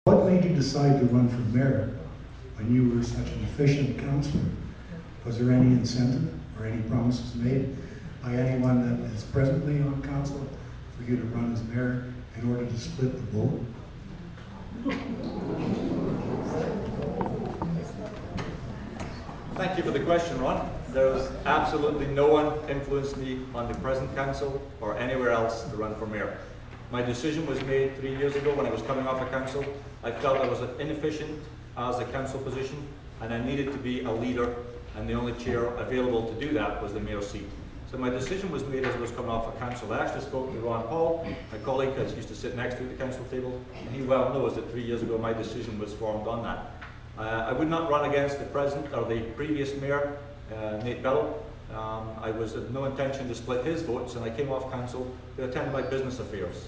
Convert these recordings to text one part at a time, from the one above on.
What made you decide to run for mayor when you were such an efficient councillor? Was there any incentive or any promises made by anyone that is presently on council for you to run as mayor in order to split the vote? Thank you for the question, Ron. There was absolutely no one influenced me on the present council or anywhere else to run for mayor. My decision was made 3 years ago when I was coming off a council. I felt I was inefficient as a council position and I needed to be a leader, and the only chair available to do that was the mayor's seat. So my decision was made as I was coming off a council. I actually spoke to Ron Paul, my colleague that used to sit next to me at the council table, and he well knows that 3 years ago my decision was formed on that. I would not run against the present or the previous mayor, Nate Bellow. I had no intention to split his votes, and I came off council to attend my business affairs.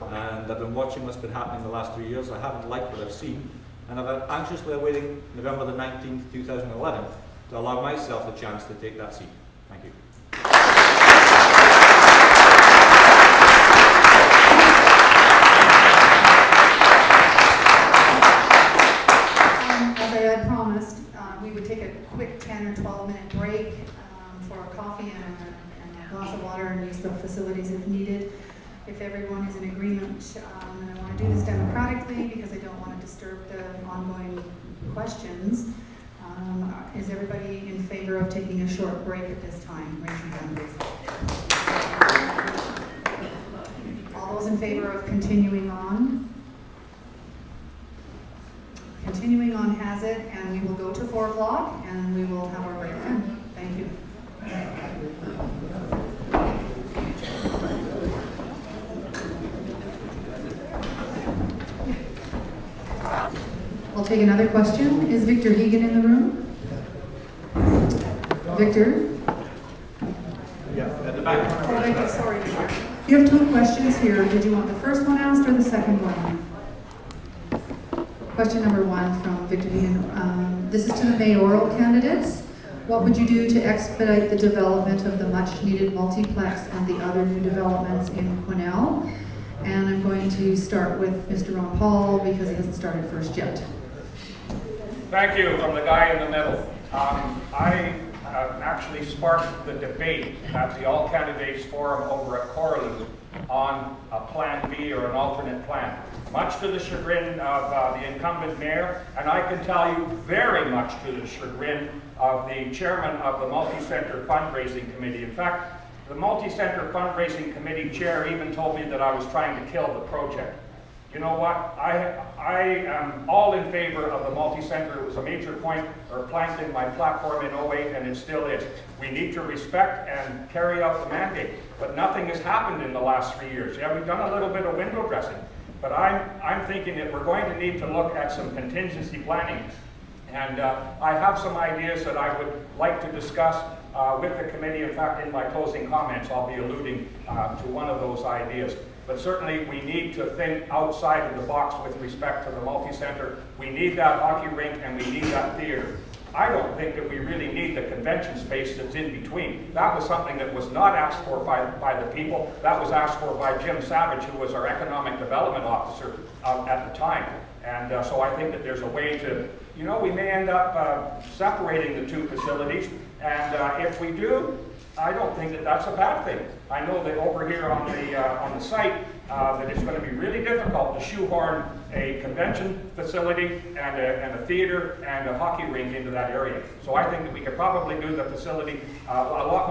And I've been watching what's been happening the last 3 years. I haven't liked what I've seen, and I'm anxiously awaiting November the 19th, 2011 to allow myself the chance to take that seat. Thank you. As I had promised, we would take a quick 10 or 12-minute break for a coffee and a glass of water and use the facilities if needed. If everyone is in agreement, and I want to do this democratically because I don't want to disturb the ongoing questions, is everybody in favor of taking a short break at this time? Raise your hand, please. All those in favor of continuing on? Continuing on has it, and we will go to 4 o'clock and we will have our break then. Thank you. I'll take another question. Is Victor Hegan in the room? Victor? Yeah, at the back. Oh, Victor, sorry, Victor. You have 2 questions here. Did you want the first one asked or the second one? Question number 1 from Victor Hegan. This is to the mayoral candidates. What would you do to expedite the development of the much-needed multiplex and the other new developments in Quesnel? And I'm going to start with Mr. Ron Paul because he hasn't started first yet. Thank you. From the guy in the middle. I actually sparked the debate at the All Candidates Forum over at Coraloo on a Plan B or an alternate plan, much to the chagrin of the incumbent mayor, and I can tell you very much to the chagrin of the chairman of the Multi-Centre Fundraising Committee. In fact, the Multi-Centre Fundraising Committee chair even told me that I was trying to kill the project. You know what? I am all in favor of the multi-centre. It was a major point or plank in my platform in 08, and it still is. We need to respect and carry out the mandate, but nothing has happened in the last 3 years. Yeah, we've done a little bit of window dressing, but I'm thinking that we're going to need to look at some contingency planning, and I have some ideas that I would like to discuss with the committee. In fact, in my closing comments, I'll be alluding to one of those ideas. But certainly we need to think outside of the box with respect to the multi-centre. We need that hockey rink and we need that theatre. I don't think that we really need the convention space that's in between. That was something that was not asked for by the people. That was asked for by Jim Savage, who was our economic development officer at the time. And so I think that there's a way to, you know, we may end up separating the 2 facilities. And if we do, I don't think that that's a bad thing. I know that over here on the site that it's going to be really difficult to shoehorn a convention facility and a theater and a hockey rink into that area. So I think that we could probably do the facility a lot more